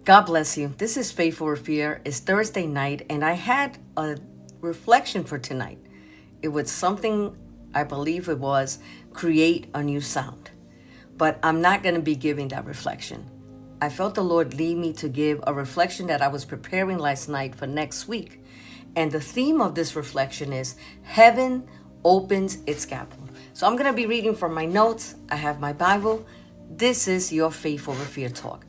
God bless you. This is Faithful Revere. It's Thursday night, and I had a reflection for tonight. It was something, I believe it was, create a new sound. But I'm not going to be giving that reflection. I felt the Lord lead me to give a reflection that I was preparing last night for next week. And the theme of this reflection is Heaven Opens Its Scaffold. So I'm going to be reading from my notes. I have my Bible. This is your Faithful Revere Talk.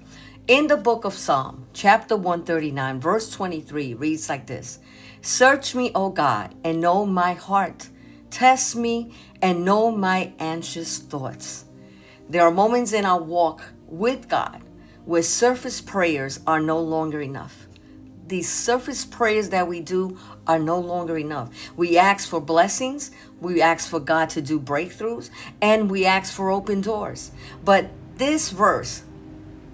In the book of Psalm, chapter 139, verse 23 reads like this. Search me, O God, and know my heart. Test me and know my anxious thoughts. There are moments in our walk with God where surface prayers are no longer enough. These surface prayers that we do are no longer enough. We ask for blessings, we ask for God to do breakthroughs, and we ask for open doors. But this verse,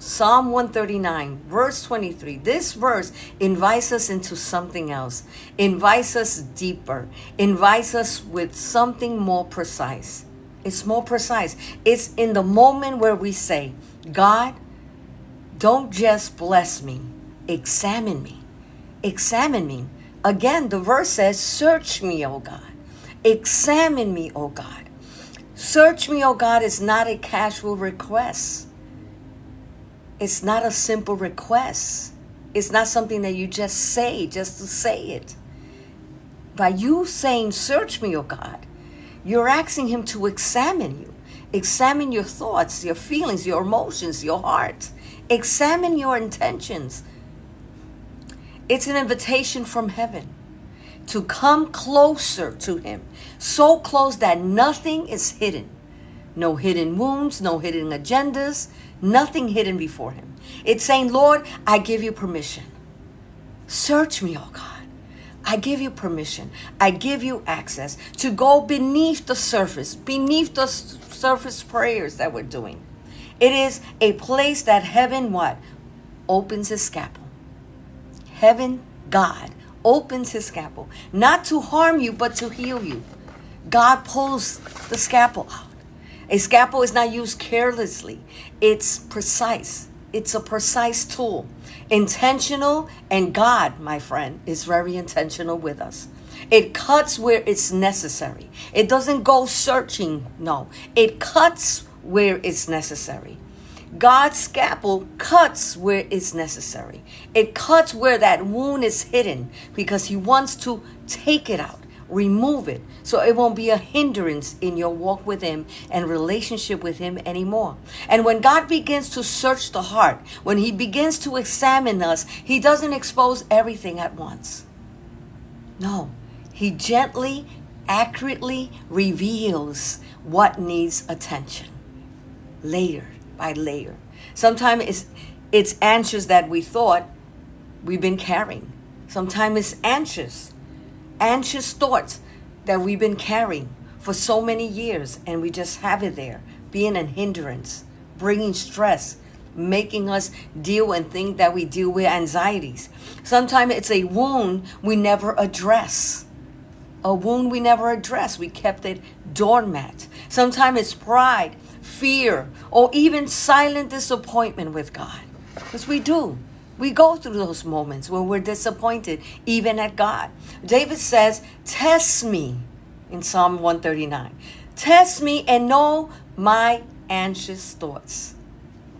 Psalm 139, verse 23, this verse invites us into something else, invites us deeper, invites us with something more precise. It's more precise. It's in the moment where we say, God, don't just bless me, examine me. Examine me. Again, the verse says, search me, O God. Examine me, O God. Search me, O God, is not a casual request. It's not a simple request. It's not something that you just say, just to say it. By you saying, search me, O God, you're asking him to examine you. Examine your thoughts, your feelings, your emotions, your heart. Examine your intentions. It's an invitation from heaven to come closer to him, so close that nothing is hidden. No hidden wounds, no hidden agendas, nothing hidden before him. It's saying, Lord, I give you permission. Search me, oh God. I give you permission. I give you access to go beneath the surface prayers that we're doing. It is a place that heaven, what? Opens his scaffold. Heaven, God, opens his scaffold. Not to harm you, but to heal you. God pulls the scaffold out. A scalpel is not used carelessly. It's precise. It's a precise tool. Intentional, and God, my friend, is very intentional with us. It cuts where it's necessary. It doesn't go searching. No, it cuts where it's necessary. God's scalpel cuts where it's necessary. It cuts where that wound is hidden because he wants to take it out, remove it, so it won't be a hindrance in your walk with him and relationship with him anymore. And when God begins to search the heart, when he begins to examine us, he doesn't expose everything at once. No, he gently, accurately reveals what needs attention, layer by layer. Sometimes it's anxious that we thought we've been carrying. Sometimes it's anxious thoughts that we've been carrying for so many years, and we just have it there, being a hindrance, bringing stress, making us deal and think that we deal with anxieties. Sometimes it's a wound we never address. A wound we never addressed. We kept it doormat. Sometimes it's pride, fear, or even silent disappointment with God. Because we do. We go through those moments when we're disappointed, even at God. David says, test me in Psalm 139. Test me and know my anxious thoughts.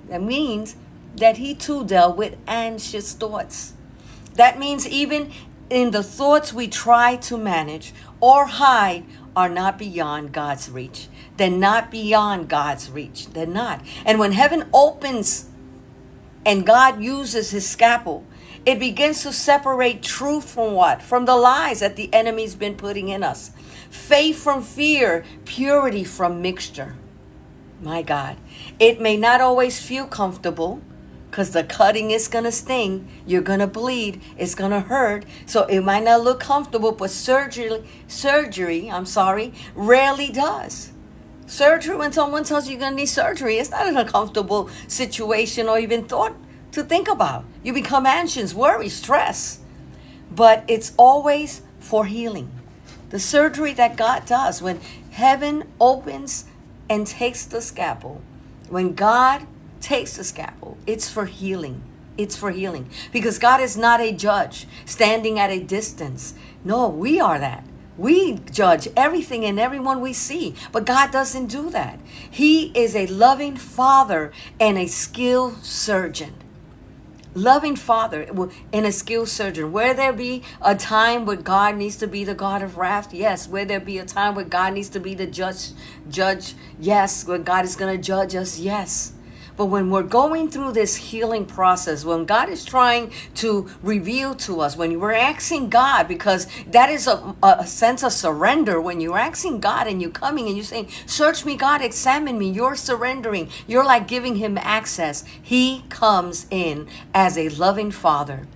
That means that he too dealt with anxious thoughts. That means even in the thoughts we try to manage or hide are not beyond God's reach. They're not beyond God's reach. They're not. And when heaven opens and God uses his scalpel, it begins to separate truth from what? From the lies that the enemy's been putting in us. Faith from fear, purity from mixture. My God, it may not always feel comfortable because the cutting is going to sting. You're going to bleed. It's going to hurt. So it might not look comfortable, but surgery, rarely does. Surgery, when someone tells you you're going to need surgery, it's not an uncomfortable situation or even thought to think about. You become anxious, worry, stress. But it's always for healing. The surgery that God does when heaven opens and takes the scalpel, when God takes the scalpel, it's for healing. it's for healing. Because God is not a judge standing at a distance. No, we are that. We judge everything and everyone we see, but God doesn't do that. He is a loving Father and a skilled surgeon. Loving Father and a skilled surgeon. Where there be a time where God needs to be the God of wrath? Yes. Where there be a time where God needs to be the judge? Yes. When God is going to judge us? Yes. But when we're going through this healing process, when God is trying to reveal to us, when we're asking God, because that is a sense of surrender, when you're asking God and you're coming and you're saying, search me, God, examine me, you're surrendering. You're like giving him access. He comes in as a loving Father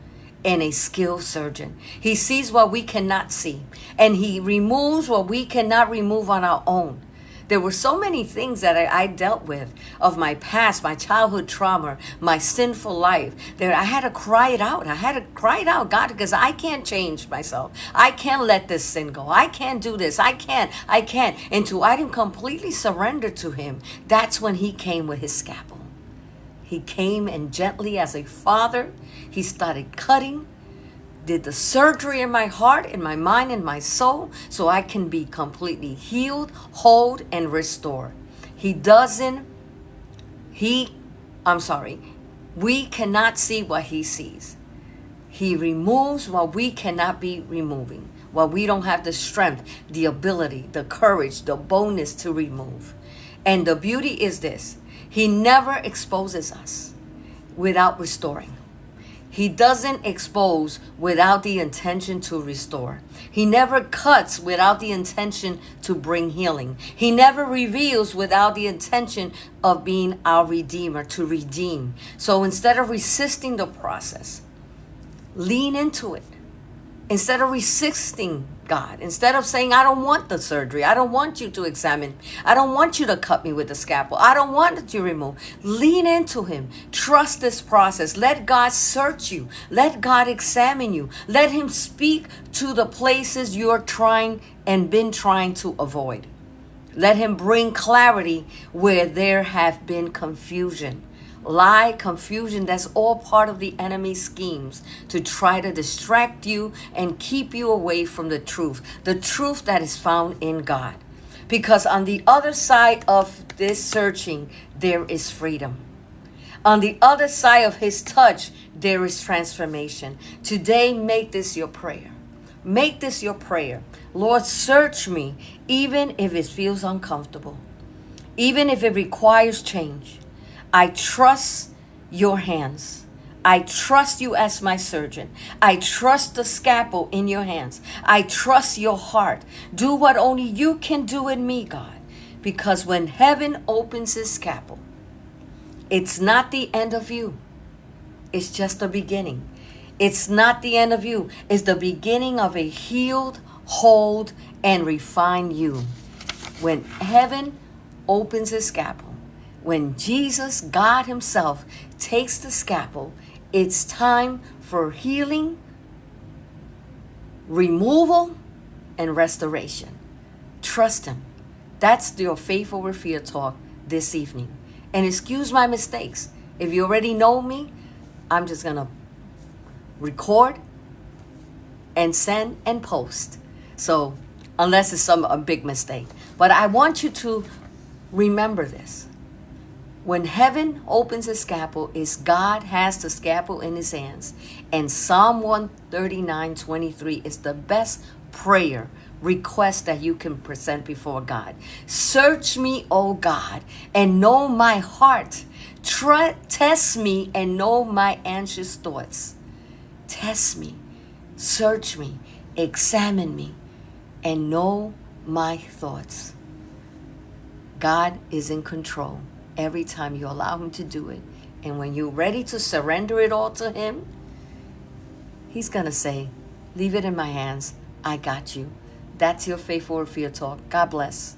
and a skilled surgeon. He sees what we cannot see, and he removes what we cannot remove on our own. There were so many things that I dealt with of my past, my childhood trauma, my sinful life. There, I had to cry it out. I had to cry it out, God, because I can't change myself. I can't let this sin go. I can't do this. I can't. Until I didn't completely surrender to him, that's when he came with his scalpel. He came, and gently as a father, he started cutting, did the surgery in my heart, in my mind, in my soul, so I can be completely healed, whole, and restored. We cannot see what he sees. He removes what we cannot be removing, what we don't have the strength, the ability, the courage, the boldness to remove. And the beauty is this: he never exposes us without restoring. He doesn't expose without the intention to restore. He never cuts without the intention to bring healing. He never reveals without the intention of being our Redeemer, to redeem. So instead of resisting the process, lean into it. Instead of resisting God, instead of saying, I don't want the surgery, I don't want you to examine, I don't want you to cut me with the scalpel, I don't want you to remove, lean into him. Trust this process. Let God search you. Let God examine you. Let him speak to the places you're trying and been trying to avoid. Let him bring clarity where there have been confusion. Lie, confusion, that's all part of the enemy's schemes to try to distract you and keep you away from the truth that is found in God. Because on the other side of this searching, there is freedom. On the other side of his touch, there is transformation. Today, make this your prayer. Make this your prayer. Lord, search me, even if it feels uncomfortable, even if it requires change. I trust your hands. I trust you as my surgeon. I trust the scalpel in your hands. I trust your heart. Do what only you can do in me, God. Because when heaven opens his scalpel, it's not the end of you. It's just the beginning. It's not the end of you. It's the beginning of a healed, whole, and refined you. When heaven opens his scalpel, when Jesus, God himself, takes the scalpel, it's time for healing, removal, and restoration. Trust him. That's your Faith Over Fear talk this evening. And excuse my mistakes. If you already know me, I'm just going to record and send and post. So unless it's a big mistake. But I want you to remember this. When heaven opens a scalpel, is God has the scalpel in his hands. And Psalm 139:23 is the best prayer request that you can present before God. Search me, O God, and know my heart. Test me and know my anxious thoughts. Test me, search me, examine me, and know my thoughts. God is in control every time you allow him to do it. And when you're ready to surrender it all to him, he's going to say, leave it in my hands. I got you. That's your Faith Over Fear talk. God bless.